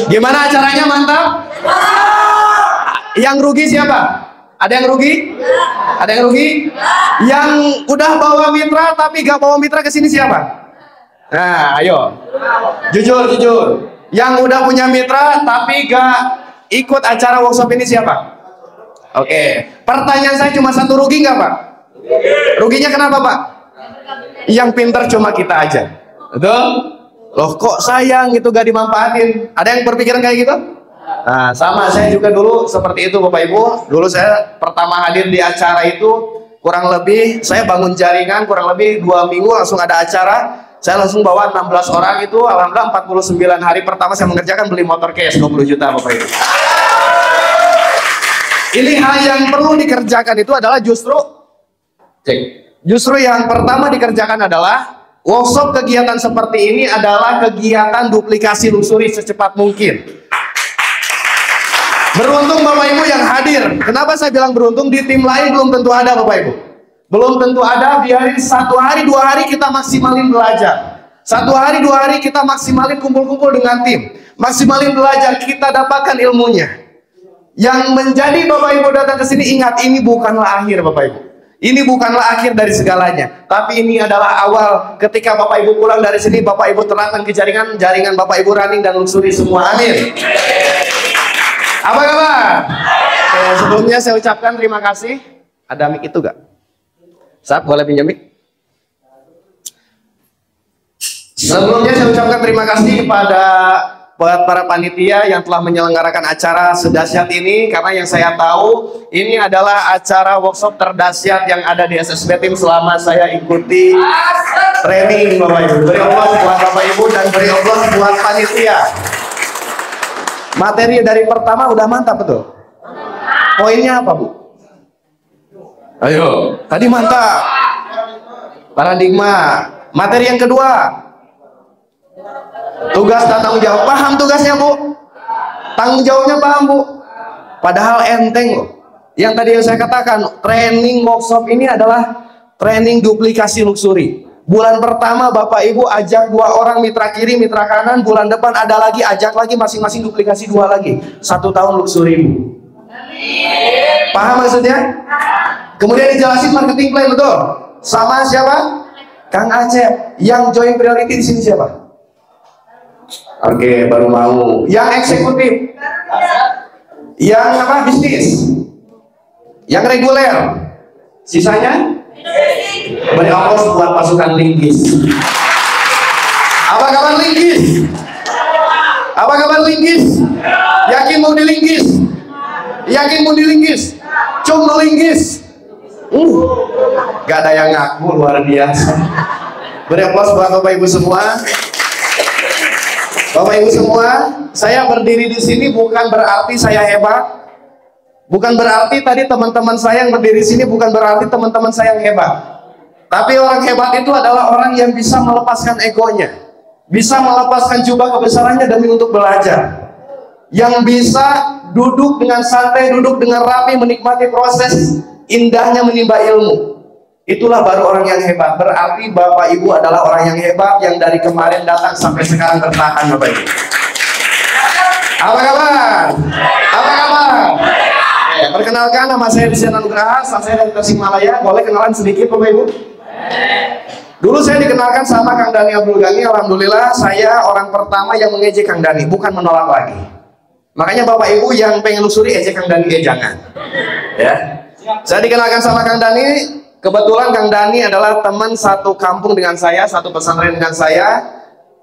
Gimana acaranya, mantap? Yang rugi siapa? Ada yang rugi? Ada yang rugi? Yang udah bawa mitra tapi gak bawa mitra ke sini siapa? Nah, ayo. Jujur, jujur. Yang udah punya mitra tapi gak ikut acara workshop ini siapa? Oke. Pertanyaan saya cuma satu, rugi nggak Pak? Ruginya kenapa Pak? Yang pinter cuma kita aja. Betul? Loh kok sayang itu gak dimanfaatin? Ada yang berpikiran kayak gitu? Nah, sama saya juga dulu seperti itu Bapak Ibu. Dulu saya pertama hadir di acara itu kurang lebih saya bangun jaringan kurang lebih 2 minggu langsung ada acara. Saya langsung bawa 16 orang itu, alhamdulillah 49 hari pertama saya mengerjakan beli motor case 20 juta Bapak Ibu. Ini hal yang perlu dikerjakan itu adalah justru yang pertama dikerjakan adalah workshop kegiatan seperti ini adalah kegiatan duplikasi lusuri secepat mungkin. Beruntung Bapak Ibu yang hadir. Kenapa saya bilang beruntung? Di tim lain belum tentu ada Bapak Ibu. Belum tentu ada, biarin 1 hari 2 hari kita maksimalin belajar. 1 hari 2 hari kita maksimalin kumpul-kumpul dengan tim. Maksimalin belajar, kita dapatkan ilmunya. Yang menjadi Bapak Ibu datang ke sini, ingat ini bukanlah akhir Bapak Ibu. Ini bukanlah akhir dari segalanya. Tapi ini adalah awal. Ketika Bapak Ibu pulang dari sini, Bapak Ibu terapkan ke jaringan Bapak Ibu running dan lusuri semua. Amin. Apa kabar? Sebelumnya saya ucapkan terima kasih. Ada mic itu gak? Sab, boleh pinjam mic? Sebelumnya saya ucapkan terima kasih kepada para panitia yang telah menyelenggarakan acara sedahsyat ini, karena yang saya tahu ini adalah acara workshop terdahsyat yang ada di SSB Tim selama saya ikuti training Bapak Ibu. Beri aplaus buat Bapak Ibu dan beri aplaus buat panitia. Materi dari pertama udah mantap betul. Poinnya apa Bu? Ayo, tadi mantap. Paradigma. Materi yang kedua, tugas dan tanggung jawab. Paham tugasnya Bu? Tanggung jawabnya paham Bu? Padahal enteng loh. Yang tadi yang saya katakan, training workshop ini adalah training duplikasi luxury. Bulan pertama Bapak Ibu ajak 2 orang mitra kiri, mitra kanan. Bulan depan ada lagi, ajak lagi masing-masing duplikasi 2 lagi. 1 tahun luxury Bu. Paham maksudnya? Kemudian dijelasin marketing plan, betul? Sama siapa? Kang Acep. Yang join priority di sini siapa? Oke, baru mau. Yang eksekutif? Yang apa? Bisnis? Yang reguler? Sisanya? Beri aplaus buat pasukan linggis. Apa kabar linggis? Apa kabar linggis? Yakin mau dilinggis? Yakin mau dilinggis? Cum linggis. Gak ada yang ngaku, luar biasa. Beri aplaus buat Bapak Ibu semua. Bapak Ibu semua, saya berdiri di sini bukan berarti saya hebat. Bukan berarti tadi teman-teman saya yang berdiri di sini bukan berarti teman-teman saya yang hebat. Tapi orang hebat itu adalah orang yang bisa melepaskan egonya, bisa melepaskan jubah kebesarannya demi untuk belajar. Yang bisa duduk dengan santai, duduk dengan rapi, menikmati proses indahnya menimba ilmu. Itulah baru orang yang hebat. Berarti Bapak Ibu adalah orang yang hebat, yang dari kemarin datang sampai sekarang bertahan Bapak Ibu. Apa kabar? Apa kabar? Perkenalkan, nama saya Desian Anugraha, saya dari Tasikmalaya. Boleh kenalan sedikit Bapak Ibu? Dulu saya dikenalkan sama Kang Dani Abdul Ghani. Alhamdulillah saya orang pertama yang mengejek Kang Dani, bukan menolak lagi. Makanya Bapak Ibu yang pengen lusuri ejek Kang Dani, jangan. Ya. Saya dikenalkan sama Kang Dani. Kebetulan Kang Dani adalah teman satu kampung dengan saya, satu pesantren dengan saya.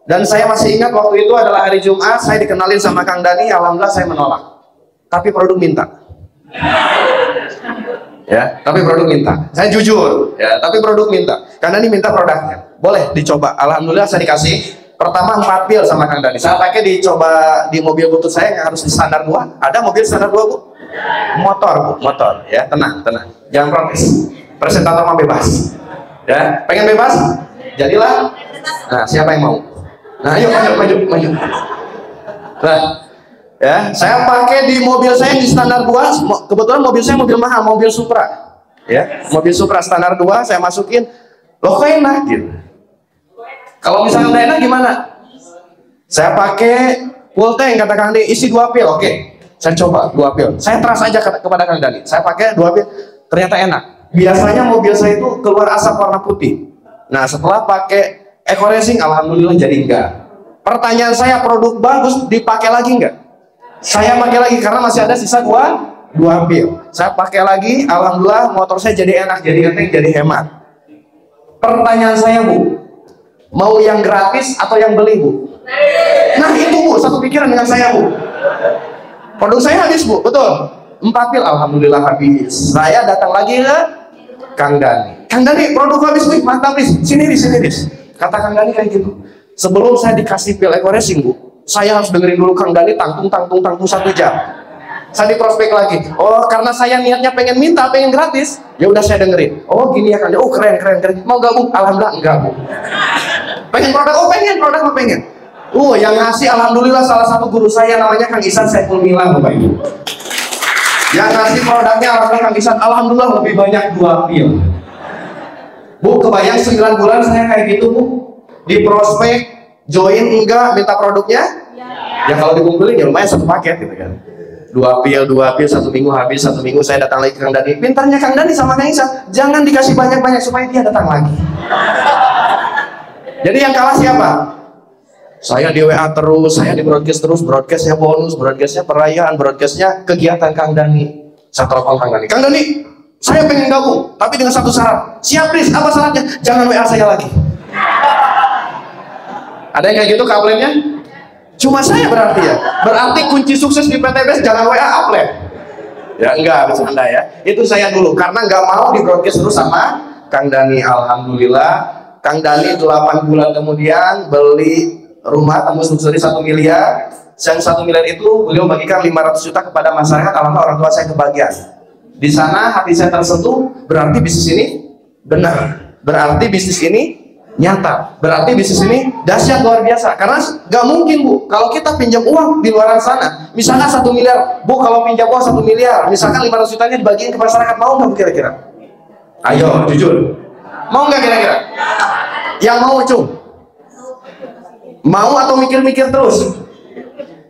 Dan saya masih ingat waktu itu adalah hari Jumat, saya dikenalin sama Kang Dani. Alhamdulillah saya menolak. Tapi produk minta. Ya, tapi produk minta. Saya jujur, ya, tapi produk minta. Kang Dani minta produknya. Boleh dicoba. Alhamdulillah saya dikasih. Pertama 4 pil sama Kang Dani. Saya pakai dicoba di mobil butut saya yang harus di standar 2. Ada mobil standar 2 Bu? Motor Bu, motor. Ya, tenang, tenang. Jangan protes. Presentator mah bebas. Ya, pengen bebas? Jadilah. Nah, siapa yang mau? Nah, ayo maju. Nah, ya, saya pakai di mobil saya di standar 2. Kebetulan mobil saya mobil mahal, mobil Supra. Ya, mobil Supra standar 2 saya masukin. Loh kok enak gitu. Kalau misalnya nggak enak gimana? Saya pakai Full tank kata Kang Dani, isi 2 pil. Oke, saya coba 2 pil. Saya trust aja kepada Kang Dani. Saya pakai 2 pil, ternyata enak. Biasanya mobil saya itu keluar asap warna putih. Nah, setelah pakai Eco Racing, alhamdulillah jadi enggak. Pertanyaan saya, produk bagus dipakai lagi enggak? Saya pakai lagi karena masih ada sisa 2 pil. Saya pakai lagi, alhamdulillah motor saya jadi enak, jadi enteng, jadi hemat. Pertanyaan saya, Bu, mau yang gratis atau yang beli, Bu? Nah itu, Bu, satu pikiran dengan saya, Bu. Produk saya habis, Bu, betul. 4 pil, alhamdulillah habis. Saya datang lagi ke Kang Dani. Kang Dani, produk habis, Bu, mantap, Riz. Sini, Riz. Kata Kang Dani kayak gitu. Sebelum saya dikasih pil Eco Racing, Bu, saya harus dengerin dulu Kang Dani tangtung 1 jam. Saya di prospek lagi. Oh, karena saya niatnya pengen minta, pengen gratis. Ya udah saya dengerin. Oh, gini ya Kang Dani. Oh, keren. Mau gabung? Alhamdulillah enggak, Bu. Pengen produk? Oh, pengen produk, mau pengen. Yang ngasih alhamdulillah salah satu guru saya namanya Kang Isan Saiful Mila, Bapak Ibu. Yang ngasih produknya alhamdulillah Kang Isan, alhamdulillah lebih banyak 2 pil. Bu, kebayang 9 bulan saya kayak gitu, Bu. Di prospek, join enggak, minta produknya? Ya kalau dikumpulin ya lumayan 1 paket gitu kan. 2 pil, 1 minggu habis, 1 minggu saya datang lagi ke Kang Dani. Pintarnya Kang Dani sama Kang Isan, jangan dikasih banyak-banyak supaya dia datang lagi. Jadi yang kalah siapa? Saya di WA terus, saya di broadcast terus, broadcastnya bonus, broadcastnya perayaan, broadcastnya kegiatan Kang Dani. Saya telepon Kang Dani. Kang Dani, saya pengen gabung, tapi dengan satu syarat. Siap, Riz, apa syaratnya? Jangan WA saya lagi. Ada yang kayak gitu kaplennya? Cuma saya berarti ya? Berarti kunci sukses di PTBS jangan WA uplet. Ya enggak, bercanda ya. Itu saya dulu, karena nggak mau di broadcast terus sama Kang Dani. Alhamdulillah, Kang Dani 8 bulan kemudian beli rumah tembus luxury 1 miliar. Yang 1 miliar itu beliau bagikan 500 juta kepada masyarakat. Alhamdulillah orang tua saya kebagian. Di sana hati saya tersentuh. Berarti bisnis ini benar. Berarti bisnis ini nyata. Berarti bisnis ini dahsyat luar biasa. Karena gak mungkin, Bu, kalau kita pinjam uang di luar sana, misalkan 1 miliar, Bu, kalau pinjam uang 1 miliar, misalkan 500 jutanya dibagiin ke masyarakat, mau nggak kira-kira? Ayo, jujur. Mau nggak kira-kira? Yang mau, Cung? Mau atau mikir-mikir terus?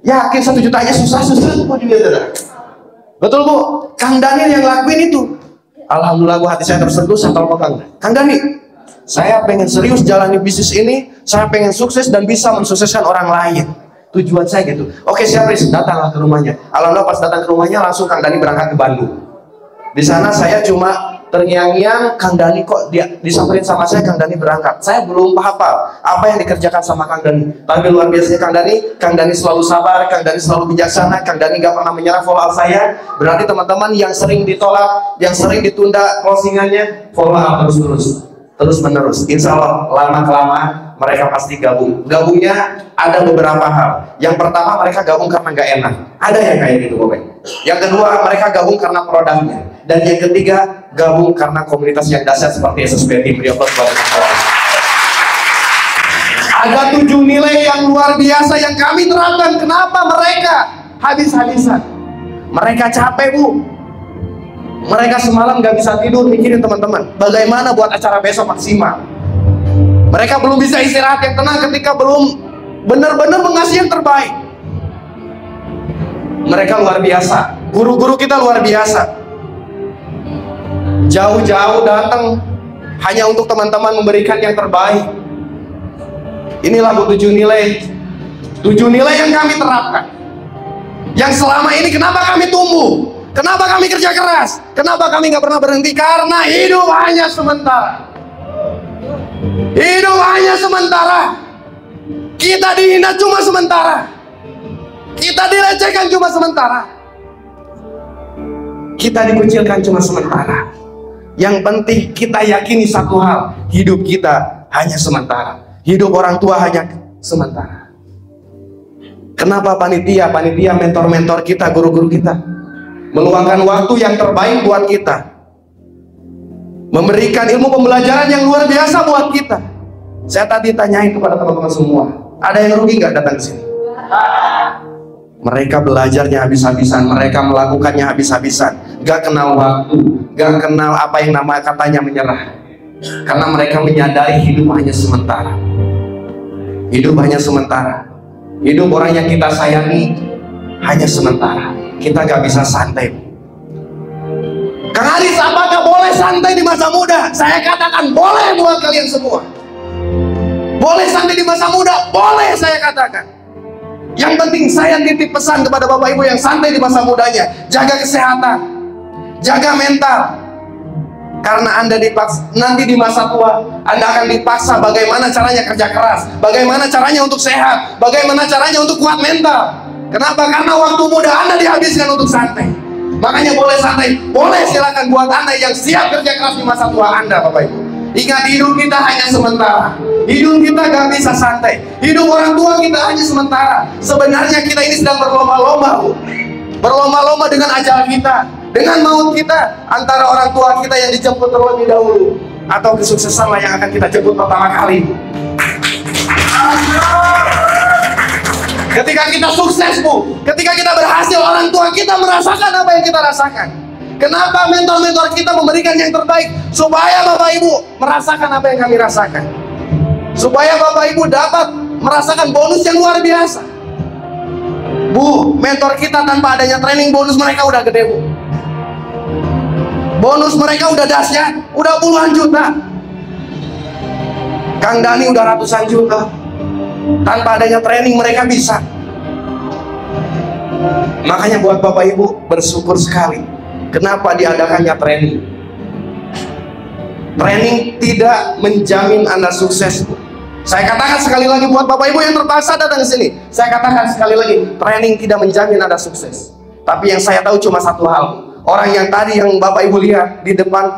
Yakin 1 jutanya susah Bu juga. Betul, Bu? Kang Dani yang lakuin itu. Alhamdulillah, Bu, hati saya tersentuh. Saya telepon Kang Dani, saya pengen serius jalani bisnis ini. Saya pengen sukses dan bisa mensukseskan orang lain. Tujuan saya gitu. Oke, siap, Riz. Datanglah ke rumahnya. Alhamdulillah pas datang ke rumahnya langsung Kang Dani berangkat ke Bandung. Di sana saya cuma terngiang-ngiang, Kang Dani kok dia disamperin sama saya, Kang Dani berangkat. Saya belum hafal apa yang dikerjakan sama Kang Dani. Tapi luar biasanya Kang Dani selalu sabar, Kang Dani selalu bijaksana, Kang Dani gak pernah menyerah follow up saya. Berarti teman-teman yang sering ditolak, yang sering ditunda closingannya, follow up terus menerus. Insya Allah lama-kelamaan mereka pasti gabung. Gabungnya ada beberapa hal. Yang pertama, mereka gabung karena gak enak. Ada yang kayak gitu, Bapak. Yang kedua, mereka gabung karena produknya. Dan yang ketiga, gabung karena komunitas yang dahsyat seperti SSB Team Rio Plus. Ada 7 nilai yang luar biasa yang kami terapkan. Kenapa mereka habis-habisan? Mereka capek, Bu. Mereka semalam gak bisa tidur mikirin teman-teman bagaimana buat acara besok maksimal. Mereka belum bisa istirahat yang tenang ketika belum benar-benar mengasih yang terbaik. Mereka luar biasa. Guru-guru kita luar biasa. Jauh-jauh datang hanya untuk teman-teman memberikan yang terbaik. Inilah 7 nilai. 7 nilai yang kami terapkan. Yang selama ini kenapa kami tumbuh? Kenapa kami kerja keras? Kenapa kami nggak pernah berhenti? Karena hidup hanya sementara. Hidup hanya sementara. Kita dihina cuma sementara. Kita dilecehkan cuma sementara. Kita dikucilkan cuma sementara. Yang penting kita yakini satu hal, hidup kita hanya sementara. Hidup orang tua hanya sementara. Kenapa panitia, mentor-mentor kita, guru-guru kita meluangkan waktu yang terbaik buat kita, memberikan ilmu pembelajaran yang luar biasa buat kita. Saya tadi tanyain kepada teman-teman semua, ada yang rugi nggak datang ke sini? Mereka belajarnya habis-habisan, mereka melakukannya habis-habisan, gak kenal waktu, gak kenal apa yang nama katanya menyerah. Karena mereka menyadari hidup hanya sementara. Hidup hanya sementara. Hidup orang yang kita sayangi hanya sementara. Kita gak bisa santai. Kang Aris, apakah boleh santai di masa muda? Saya katakan boleh buat kalian semua. Boleh santai di masa muda? Boleh, saya katakan. Yang penting saya titip pesan kepada Bapak Ibu yang santai di masa mudanya. Jaga kesehatan, jaga mental. Karena Anda dipaksa, nanti di masa tua Anda akan dipaksa bagaimana caranya kerja keras, bagaimana caranya untuk sehat, bagaimana caranya untuk kuat mental. Kenapa? Karena waktu muda Anda dihabiskan untuk santai. Makanya boleh santai, boleh, silakan buat Anda yang siap kerja keras di masa tua Anda, Bapak Ibu. Ingat, hidup kita hanya sementara. Hidup kita gak bisa santai. Hidup orang tua kita hanya sementara. Sebenarnya kita ini sedang berlomba-lomba, Bu. Berlomba-lomba dengan ajal kita, dengan maut kita, antara orang tua kita yang dijemput terlebih dahulu atau kesuksesan lah yang akan kita jemput pertama kali. Ketika kita sukses, Bu, ketika kita berhasil, orang tua kita merasakan apa yang kita rasakan. Kenapa mentor-mentor kita memberikan yang terbaik? Supaya Bapak Ibu merasakan apa yang kami rasakan, supaya Bapak Ibu dapat merasakan bonus yang luar biasa. Bu, mentor kita tanpa adanya training, bonus mereka udah gede, Bu. Bonus mereka udah dahsyat, udah puluhan juta. Kang Dani udah ratusan juta. Tanpa adanya training mereka bisa. Makanya buat Bapak Ibu bersyukur sekali. Kenapa diadakannya training? Training tidak menjamin Anda sukses, Bu. Saya katakan sekali lagi buat Bapak Ibu yang terpaksa datang ke sini. Saya katakan sekali lagi, training tidak menjamin Anda sukses. Tapi yang saya tahu cuma satu hal. Orang yang tadi yang Bapak Ibu lihat di depan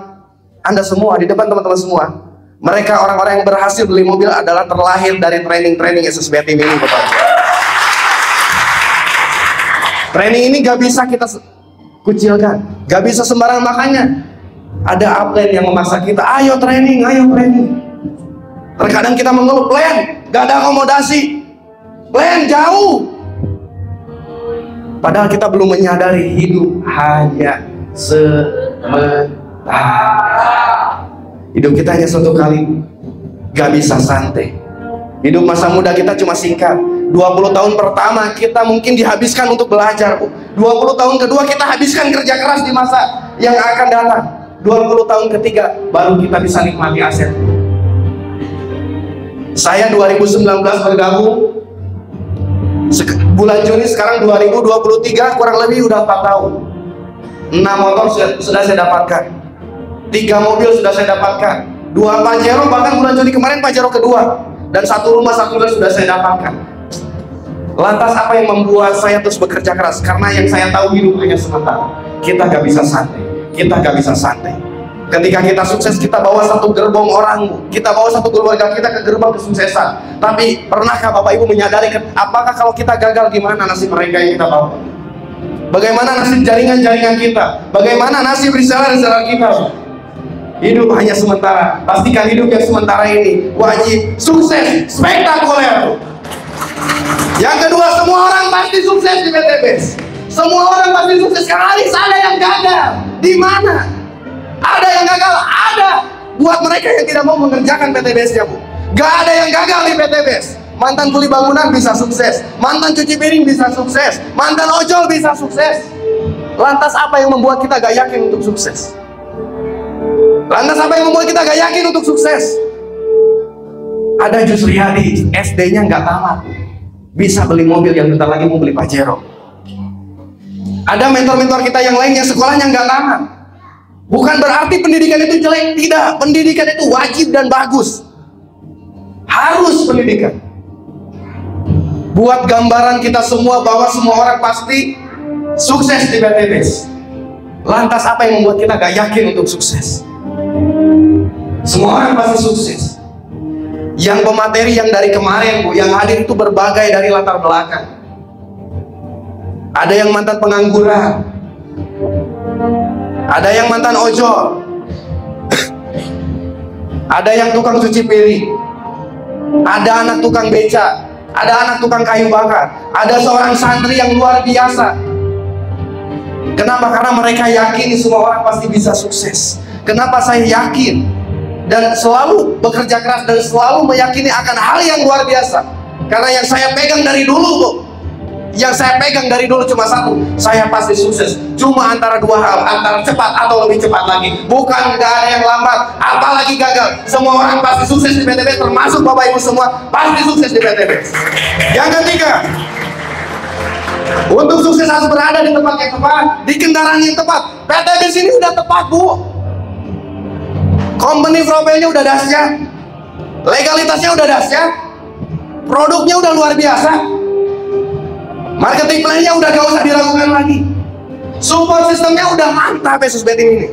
Anda semua, di depan teman-teman semua, mereka orang-orang yang berhasil beli mobil adalah terlahir dari training SSB Team ini, Bapak. Training ini gak bisa kita kucilkan, gak bisa sembarang. Makanya ada upline yang memaksa kita, ayo training, ayo training. Terkadang kita mengeluh, plan, gak ada akomodasi, plan jauh. Padahal kita belum menyadari hidup hanya sementara. Hidup kita hanya satu kali, gak bisa santai. Hidup masa muda kita cuma singkat. 20 tahun pertama kita mungkin dihabiskan untuk belajar, Bu. 20 tahun kedua kita habiskan kerja keras di masa yang akan datang. 20 tahun ketiga baru kita bisa nikmati aset. Saya 2019 bergabung, bulan Juni sekarang 2023, kurang lebih udah 4 tahun. 6 motor sudah saya dapatkan, 3 mobil sudah saya dapatkan, 2 Pajero, bahkan bulan Juni kemarin Pajero kedua, dan 1 rumah 1 mobil sudah saya dapatkan. Lantas apa yang membuat saya terus bekerja keras? Karena yang saya tahu hidup hanya sementara. Kita gak bisa santai, kita gak bisa santai. Ketika kita sukses, kita bawa satu gerbong orang, kita bawa satu keluarga kita ke gerbang kesuksesan. Tapi pernahkah Bapak Ibu menyadari apakah kalau kita gagal, gimana nasib mereka yang kita bawa? Bagaimana nasib jaringan-jaringan kita? Bagaimana nasib reseller-reseller kita? Hidup hanya sementara. Pastikan hidup yang sementara ini wajib sukses spektakuler. Yang kedua, semua orang pasti sukses di PTBS. Semua orang pasti sukses. Karena ada yang gagal. Di mana? Ada yang gagal, ada. Buat mereka yang tidak mau mengerjakan PTBS-nya, Bu. Gak ada yang gagal di PTBS. Mantan kuli bangunan bisa sukses, mantan cuci piring bisa sukses, mantan ojol bisa sukses. Lantas apa yang membuat kita gak yakin untuk sukses? Lantas apa yang membuat kita gak yakin untuk sukses? Ada Jusriyadi, SD-nya gak tamat, bisa beli mobil yang bentar lagi mau beli Pajero. Ada mentor-mentor kita yang lain yang sekolahnya gak tamat. Bukan berarti pendidikan itu jelek, tidak. Pendidikan itu wajib dan bagus. Harus pendidikan. Buat gambaran kita semua bahwa semua orang pasti sukses di PTBS. Lantas apa yang membuat kita gak yakin untuk sukses? Semua orang pasti sukses. Yang pemateri yang dari kemarin, Bu, yang hadir itu berbagai dari latar belakang. Ada yang mantan pengangguran, ada yang mantan ojol, ada yang tukang cuci piring, ada anak tukang beca, ada anak tukang kayu bakar, ada seorang santri yang luar biasa. Kenapa? Karena mereka yakin semua orang pasti bisa sukses. Kenapa saya yakin dan selalu bekerja keras dan selalu meyakini akan hal yang luar biasa? Karena yang saya pegang dari dulu, Bu, yang saya pegang dari dulu cuma satu, saya pasti sukses. Cuma antara dua hal, antara cepat atau lebih cepat lagi. Bukan gak ada yang lambat, apalagi gagal. Semua orang pasti sukses di PTB, termasuk Bapak Ibu semua pasti sukses di PTB. Yang ketiga, untuk sukses harus berada di tempat yang tepat, di kendaraan yang tepat. PTB sini udah tepat, Bu. Company profilnya udah dahsyat, legalitasnya udah dahsyat, produknya udah luar biasa, marketing plan-nya udah gak usah diragukan lagi, support sistemnya udah mantap ya Susbetim ini.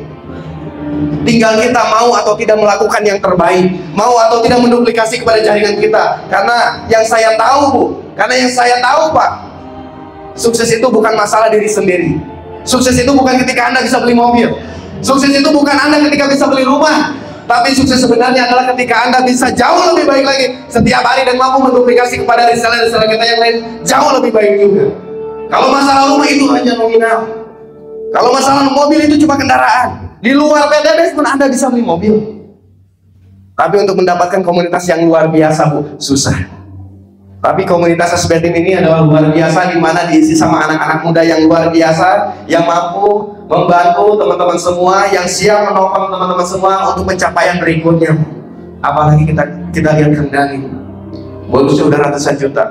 Tinggal kita mau atau tidak melakukan yang terbaik, mau atau tidak menduplikasi kepada jaringan kita. Karena yang saya tahu, Bu, karena yang saya tahu, Pak, sukses itu bukan masalah diri sendiri. Sukses itu bukan ketika Anda bisa beli mobil. Sukses itu bukan Anda ketika bisa beli rumah. Tapi sukses sebenarnya adalah ketika Anda bisa jauh lebih baik lagi setiap hari dan mampu menduplikasi kepada reseller-reseller kita yang lain jauh lebih baik juga. Kalau masalah rumah itu hanya nominal. Kalau masalah mobil itu cuma kendaraan. Di luar PTB pun Anda bisa beli mobil. Tapi untuk mendapatkan komunitas yang luar biasa, Bu, susah. Tapi komunitas Susbetim ini adalah luar biasa, di mana diisi sama anak-anak muda yang luar biasa, yang mampu membantu teman-teman semua, yang siap menopang teman-teman semua untuk pencapaian berikutnya. Apalagi kita lihat Kang Dani, bonusnya udah ratusan juta,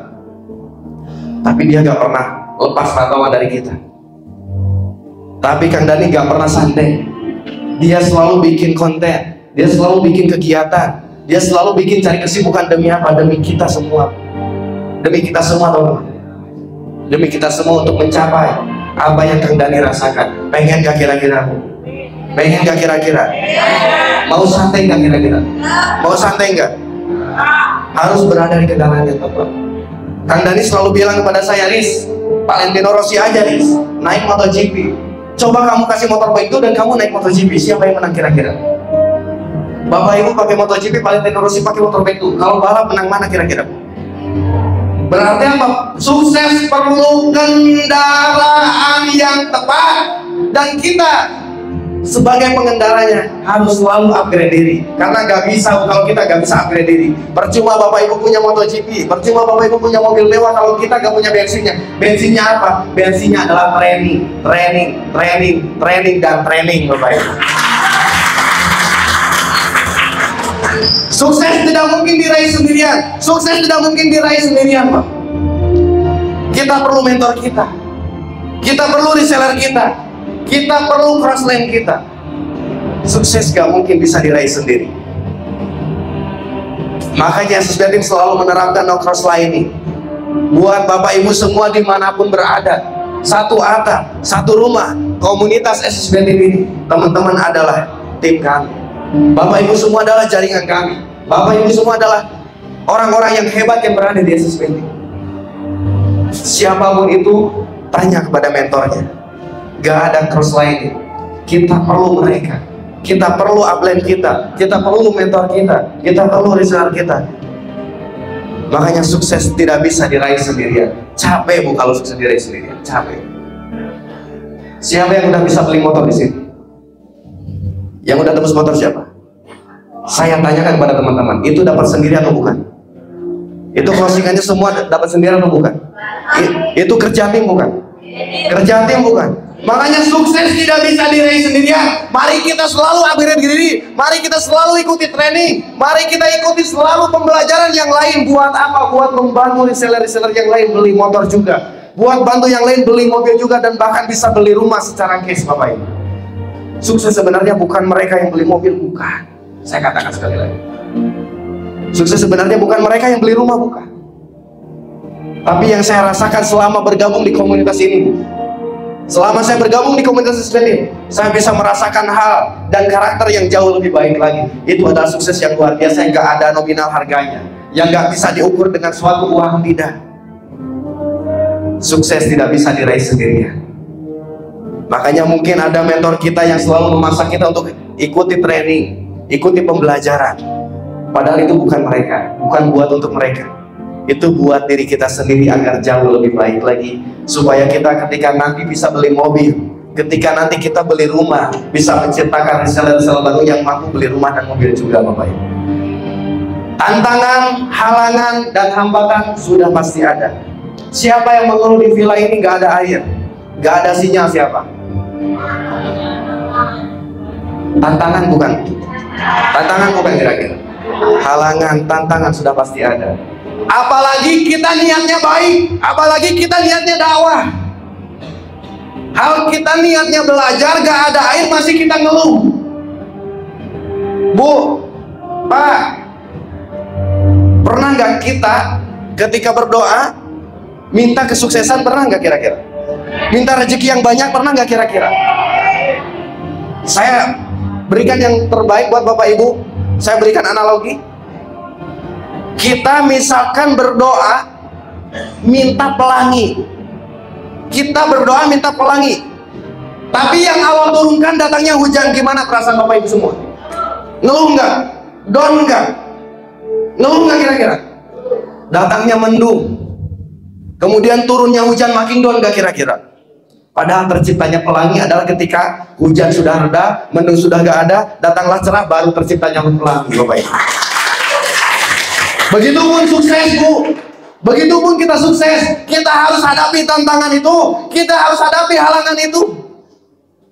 tapi dia gak pernah lepas pantauan dari kita. Tapi Kang Dani gak pernah santai, dia selalu bikin konten, dia selalu bikin kegiatan, dia selalu bikin cari kesibukan. Demi apa? Demi kita semua. Demi kita semua, teman-teman. Demi kita semua untuk mencapai apa yang Kang Dani rasakan. Pengen gak kira-kira? Pengen gak kira-kira? Mau santai gak kira-kira? Mau santai gak? Harus berada di kendaraan yang tepat. Kang Dani selalu bilang kepada saya, Riz, Valentino Rossi aja, Riz, naik MotoGP. Coba kamu kasih motor baik itu dan kamu naik MotoGP, siapa yang menang kira-kira? Bapak Ibu pakai MotoGP, Valentino Rossi pakai motor baik itu. Kalau balap menang mana kira-kira? Berarti apa? Sukses perlu kendaraan yang tepat, dan kita sebagai pengendaranya harus selalu upgrade diri. Karena gak bisa kalau kita gak bisa upgrade diri. Percuma Bapak Ibu punya MotoGP, percuma Bapak Ibu punya mobil mewah kalau kita gak punya bensinnya. Bensinnya apa? Bensinnya adalah training, dan training, Bapak Ibu. Sukses tidak mungkin diraih sendirian. Sukses tidak mungkin diraih sendirian, Pak. Kita perlu mentor kita. Kita perlu reseller kita. Kita perlu crossline kita. Sukses gak mungkin bisa diraih sendiri. Makanya Susbetim selalu menerapkan no crossline ini. Buat Bapak Ibu semua dimanapun berada, satu atap, satu rumah, komunitas Susbetim ini, teman-teman adalah tim kami. Bapak Ibu semua adalah jaringan kami. Bapak Ibu semua adalah orang-orang yang hebat yang berada di Susbetim. Siapapun itu, tanya kepada mentornya. Gak ada cross lain. Kita perlu mereka. Kita perlu upline kita. Kita perlu mentor kita. Kita perlu reseller kita. Makanya sukses tidak bisa diraih sendirian. Capek, Bu, kalau sukses diraih sendirian. Capek. Siapa yang udah bisa beli motor di sini? Yang udah tebus motor siapa? Saya tanyakan kepada teman-teman, itu dapat sendiri atau bukan? Itu closingannya semua dapat sendiri atau bukan? Itu kerja tim bukan? Kerja tim bukan? Makanya sukses tidak bisa diraih sendirian. Mari kita selalu upgrade diri. Mari kita selalu ikuti training. Mari kita ikuti selalu pembelajaran yang lain. Buat apa? Buat membantu reseller-reseller yang lain beli motor juga. Buat bantu yang lain beli mobil juga, dan bahkan bisa beli rumah secara cash, Bapak Ibu. Sukses sebenarnya bukan mereka yang beli mobil, bukan. Saya katakan sekali lagi, sukses sebenarnya bukan mereka yang beli rumah, bukan. Tapi yang saya rasakan selama bergabung di komunitas ini, selama saya bergabung di komunitas Susbetim, saya bisa merasakan hal dan karakter yang jauh lebih baik lagi. Itu adalah sukses yang luar biasa, yang gak ada nominal harganya, yang gak bisa diukur dengan suatu uang, tidak. Sukses tidak bisa diraih sendirian. Makanya mungkin ada mentor kita yang selalu memaksa kita untuk ikuti training, ikuti pembelajaran. Padahal itu bukan mereka, bukan buat untuk mereka. Itu buat diri kita sendiri agar jauh lebih baik lagi. Supaya kita ketika nanti bisa beli mobil, ketika nanti kita beli rumah, bisa menciptakan reseller-reseller baru yang mampu beli rumah dan mobil juga, Bapak Ibu. Tantangan, halangan, dan hambatan sudah pasti ada. Siapa yang mengeluh di villa ini nggak ada air, nggak ada sinyal? Siapa? Tantangan bukan? Tantangan bukan kira-kira? Halangan, tantangan sudah pasti ada. Apalagi kita niatnya baik, apalagi kita niatnya dakwah. Hal kita niatnya belajar, gak ada air masih kita ngeluh. Bu, Pak, pernah nggak kita ketika berdoa minta kesuksesan, pernah nggak kira-kira? Minta rezeki yang banyak, pernah nggak kira-kira? Saya berikan yang terbaik buat Bapak Ibu. Saya berikan analogi. Kita misalkan berdoa minta pelangi. Kita berdoa minta pelangi. Tapi yang Allah turunkan datangnya hujan, gimana perasaan Bapak Ibu semua? Ngeluh nggak? Down nggak? Ngeluh nggak kira-kira? Datangnya mendung, kemudian turunnya hujan, makin down nggak kira-kira? Padahal terciptanya pelangi adalah ketika hujan sudah reda, mendung sudah nggak ada, datanglah cerah, baru terciptanya pelangi, Bapak Ibu. Begitupun sukses, Bu. Begitupun kita sukses, kita harus hadapi tantangan itu, kita harus hadapi halangan itu.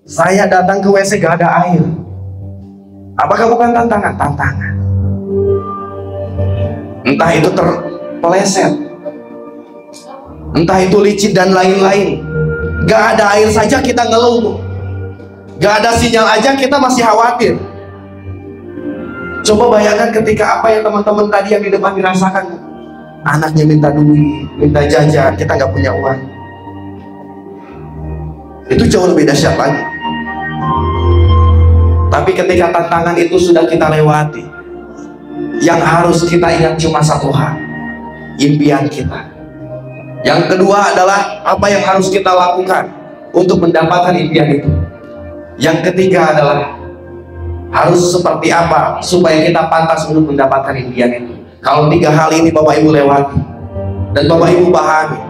Saya datang ke WC gak ada air. Apakah bukan tantangan? Tantangan. Entah itu terpeleset, entah itu licin dan lain-lain. Gak ada air saja kita ngeluh, gak ada sinyal aja kita masih khawatir. Coba bayangkan ketika apa yang teman-teman tadi yang di depan dirasakan. Anaknya minta duit, minta jajan, kita nggak punya uang. Itu jauh lebih dahsyat lagi. Tapi ketika tantangan itu sudah kita lewati, yang harus kita ingat cuma satu hal, impian kita. Yang kedua adalah apa yang harus kita lakukan untuk mendapatkan impian itu. Yang ketiga adalah harus seperti apa supaya kita pantas untuk mendapatkan impian itu. Kalau tiga hal ini Bapak Ibu lewati dan Bapak Ibu pahami,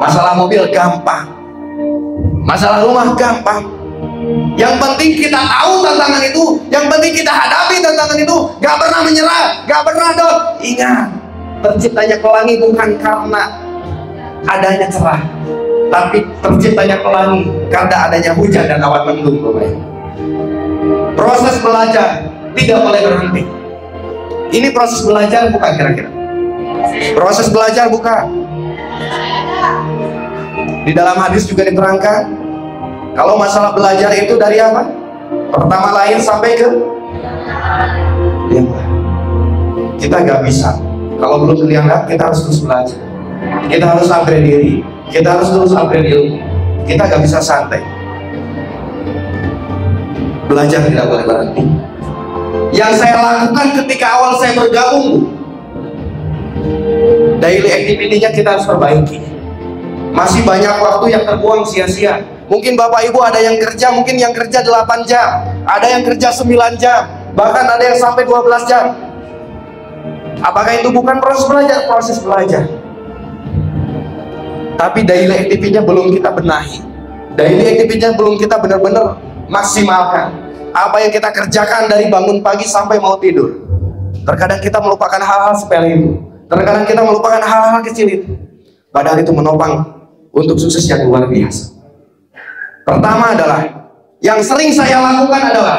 masalah mobil gampang, masalah rumah gampang. Yang penting kita tahu tantangan itu, yang penting kita hadapi tantangan itu, gak pernah menyerah, gak pernah down. Ingat, terciptanya pelangi bukan karena adanya cerah, tapi terciptanya pelangi karena adanya hujan dan awan mendung, Bapak Ibu. Proses belajar tidak boleh berhenti. Ini proses belajar bukan kira-kira? Proses belajar bukan. Di dalam hadis juga diterangkan, kalau masalah belajar itu dari apa? Pertama lahir sampai ke lianglah. Kita gak bisa. Kalau belum ke lianglah, kita harus terus belajar. Kita harus upgrade diri. Kita harus terus upgrade ilmu. Kita gak bisa santai. Belajar tidak boleh berhenti. Yang saya lakukan ketika awal saya bergabung, daily activity-nya kita harus perbaiki. Masih banyak waktu yang terbuang sia-sia. Mungkin Bapak Ibu ada yang kerja, mungkin yang kerja 8 jam, ada yang kerja 9 jam, bahkan ada yang sampai 12 jam. Apakah itu bukan proses belajar? Proses belajar. Tapi daily activity-nya belum kita benahi. Daily activity-nya belum kita benar-benar maksimalkan. Apa yang kita kerjakan dari bangun pagi sampai mau tidur. Terkadang kita melupakan hal-hal sepele itu. Terkadang kita melupakan hal-hal kecil itu. Padahal itu menopang untuk sukses yang luar biasa. Pertama adalah, yang sering saya lakukan adalah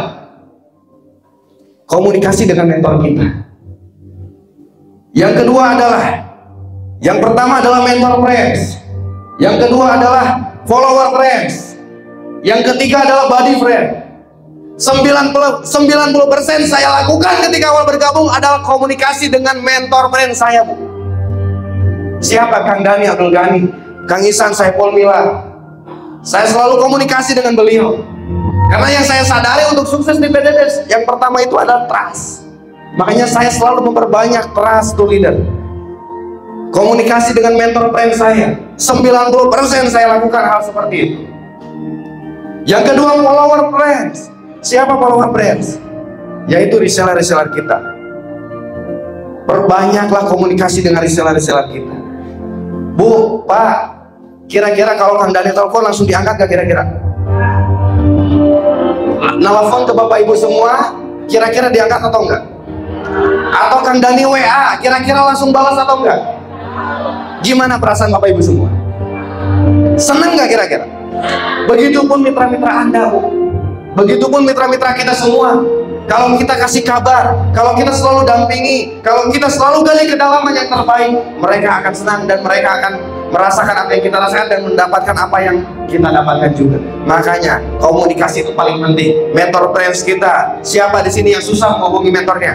komunikasi dengan mentor kita. Yang kedua adalah, yang pertama adalah mentor friends. Yang kedua adalah follower friends. Yang ketiga adalah body friend. 90% saya lakukan ketika awal bergabung adalah komunikasi dengan mentor friend saya, Bu. Siapa? Kang Dani Abdul Ghani, Kang Isan Saiful Mila. Saya selalu komunikasi dengan beliau. Karena yang saya sadari untuk sukses di PDD, yang pertama itu adalah trust. Makanya saya selalu memperbanyak trust to leader. Komunikasi dengan mentor friend saya, 90% saya lakukan hal seperti itu. Yang kedua, follower friends. Siapa follower friends? Yaitu reseller-reseller kita. Perbanyaklah komunikasi dengan reseller-reseller kita. Bu, Pak, kira-kira kalau Kang Dani telepon langsung diangkat gak kira-kira? Nelfon ke Bapak Ibu semua, kira-kira diangkat atau enggak? Atau Kang Dani WA, kira-kira langsung balas atau enggak? Gimana perasaan Bapak Ibu semua? Senang nggak kira-kira? Begitupun mitra-mitra Anda, Bu. Begitupun mitra-mitra kita semua. Kalau kita kasih kabar, kalau kita selalu dampingi, kalau kita selalu gali kedalaman yang terbaik, mereka akan senang dan mereka akan merasakan apa yang kita rasakan dan mendapatkan apa yang kita dapatkan juga. Makanya komunikasi itu paling penting. Mentor friends kita, siapa di sini yang susah menghubungi mentornya?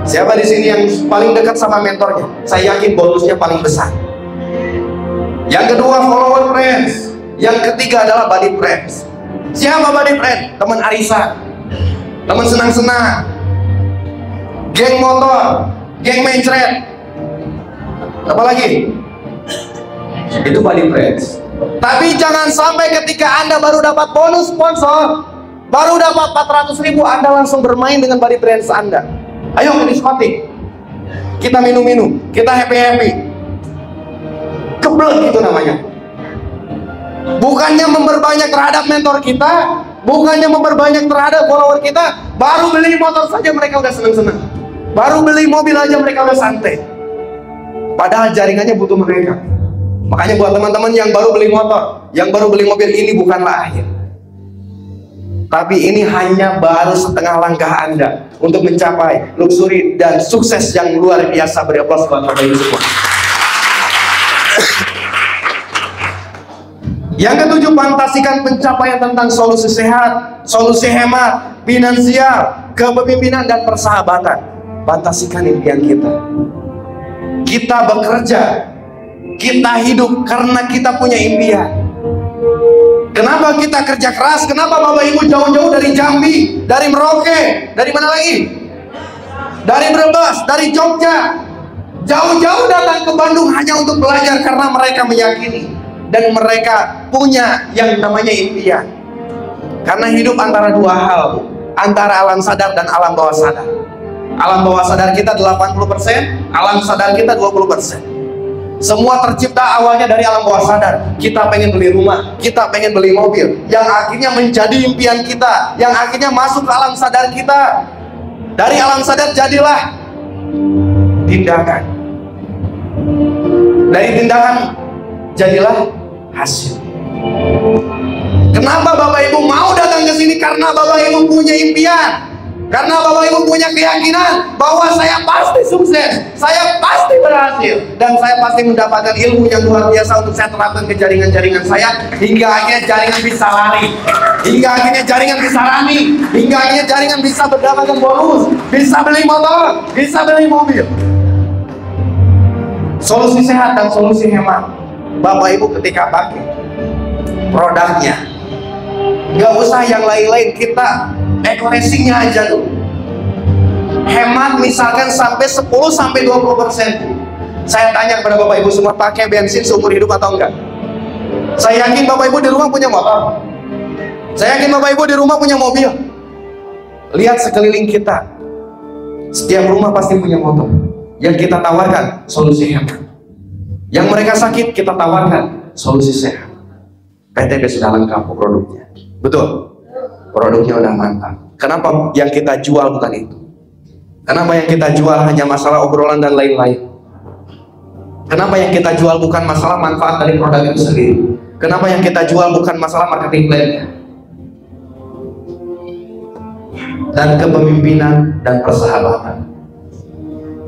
Siapa di sini yang paling dekat sama mentornya? Saya yakin bonusnya paling besar. Yang kedua, follower friends. Yang ketiga adalah buddy friends. Siapa buddy friend? Teman arisan, teman senang-senang, geng motor, geng mencret, apa lagi? Itu buddy friends. Tapi jangan sampai ketika Anda baru dapat bonus sponsor, baru dapat 400.000, Anda langsung bermain dengan buddy friends Anda. Ayo ke diskotik, kita minum-minum, kita happy-happy, keblek itu namanya. Bukannya memperbanyak terhadap mentor kita, bukannya memperbanyak terhadap follower kita, baru beli motor saja mereka udah seneng-seneng, baru beli mobil aja mereka udah santai, padahal jaringannya butuh mereka. Makanya buat teman-teman yang baru beli motor, yang baru beli mobil, ini bukanlah akhir, tapi ini hanya baru setengah langkah Anda untuk mencapai luxury dan sukses yang luar biasa. Beri aplaus buat Bapak Ibu semua. Yang ketujuh, fantasikan pencapaian tentang solusi sehat, solusi hemat, finansial, kepemimpinan, dan persahabatan. Fantasikan impian kita. Kita bekerja, kita hidup karena kita punya impian. Kenapa kita kerja keras? Kenapa Bapak Ibu jauh-jauh dari Jambi, dari Merauke, dari mana lagi? Dari Brebes, dari Jogja, jauh-jauh datang ke Bandung hanya untuk belajar karena mereka meyakini dan mereka punya yang namanya impian. Karena hidup antara dua hal, antara alam sadar dan alam bawah sadar. Alam bawah sadar kita 80%, alam sadar kita 20%. Semua tercipta awalnya dari alam bawah sadar. Kita pengen beli rumah, kita pengen beli mobil, yang akhirnya menjadi impian kita, yang akhirnya masuk ke alam sadar kita. Dari alam sadar jadilah tindakan. Dari tindakan jadilah hasil. Kenapa Bapak Ibu mau datang ke sini? Karena Bapak Ibu punya impian. Karena Bapak Ibu punya keyakinan bahwa saya pasti sukses, saya pasti berhasil, dan saya pasti mendapatkan ilmu yang luar biasa untuk saya terapkan ke jaringan-jaringan saya, hingga akhirnya jaringan bisa lari, hingga akhirnya jaringan bisa rame, hingga akhirnya jaringan bisa mendapatkan bonus, bisa beli motor, bisa beli mobil. Solusi sehat dan solusi hemat. Bapak Ibu ketika pakai produknya, nggak usah yang lain-lain, kita eco-racingnya aja dulu. Hemat misalkan sampai 10-20%. Saya tanya kepada Bapak Ibu semua, pakai bensin seumur hidup atau enggak? Saya yakin Bapak Ibu di rumah punya motor, saya yakin Bapak Ibu di rumah punya mobil. Lihat sekeliling kita, setiap rumah pasti punya motor. Yang kita tawarkan solusi hemat, yang mereka sakit kita tawarkan solusi sehat. PTB sudah lengkap produknya, betul? Produknya udah mantap. Kenapa yang kita jual bukan itu? Kenapa yang kita jual hanya masalah obrolan dan lain-lain? Kenapa yang kita jual bukan masalah manfaat dari produk itu sendiri? Kenapa yang kita jual bukan masalah marketing plan-nya? Dan kepemimpinan dan persahabatan.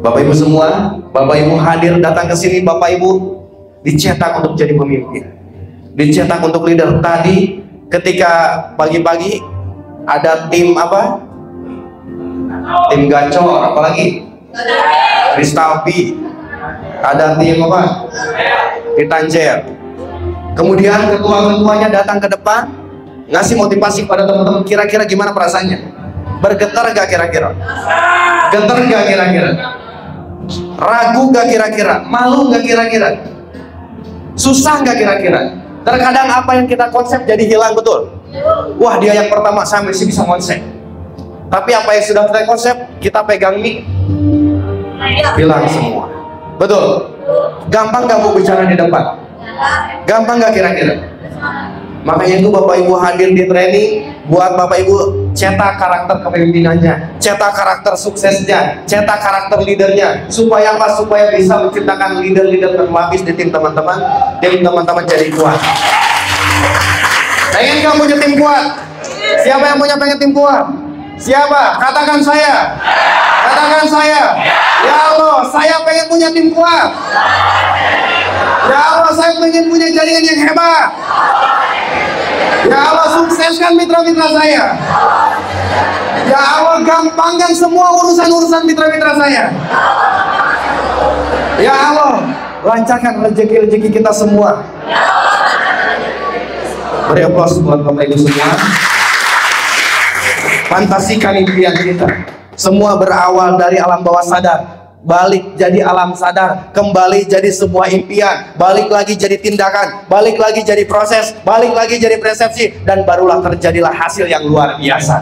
Bapak Ibu semua, Bapak Ibu hadir datang ke sini, Bapak Ibu dicetak untuk jadi pemimpin, dicetak untuk leader. Tadi ketika pagi-pagi ada tim apa? Tim gacor, apalagi? Kristalpi. Ada tim apa? Titanjer. Kemudian ketua-ketuanya datang ke depan, ngasih motivasi pada teman-teman. Kira-kira gimana perasaannya? Bergetar gak kira-kira? Getar gak kira-kira? Ragu gak kira-kira? Malu gak kira-kira? Susah gak kira-kira? Terkadang apa yang kita konsep jadi hilang, betul? Wah, dia yang pertama, saya masih bisa konsep. Tapi apa yang sudah kita konsep, kita pegang nih, hilang semua. Betul? Gampang gak mau bicara di depan? Gampang gak kira-kira? Makanya itu Bapak Ibu hadir di training, buat Bapak Ibu cetak karakter kepemimpinannya, cetak karakter suksesnya, cetak karakter leadernya. Supaya apa? Supaya bisa menciptakan leader-leader berlapis di tim teman-teman jadi kuat. Pengen kamu punya tim kuat? Siapa yang punya pengen tim kuat? Siapa? Katakan saya. Katakan saya. Ya Allah, saya pengen punya tim kuat. Ya Allah, saya pengen punya jaringan yang hebat. Ya Allah, sukseskan mitra-mitra saya. Ya Allah, gampangkan semua urusan-urusan mitra-mitra saya. Ya Allah, lancarkan rezeki-rezeki kita semua. Beri aplaus buat Bapak Ibu semua. Fantasikan impian kita. Semua berawal dari alam bawah sadar, balik jadi alam sadar, kembali jadi sebuah impian, balik lagi jadi tindakan, balik lagi jadi proses, balik lagi jadi persepsi, dan barulah terjadilah hasil yang luar biasa.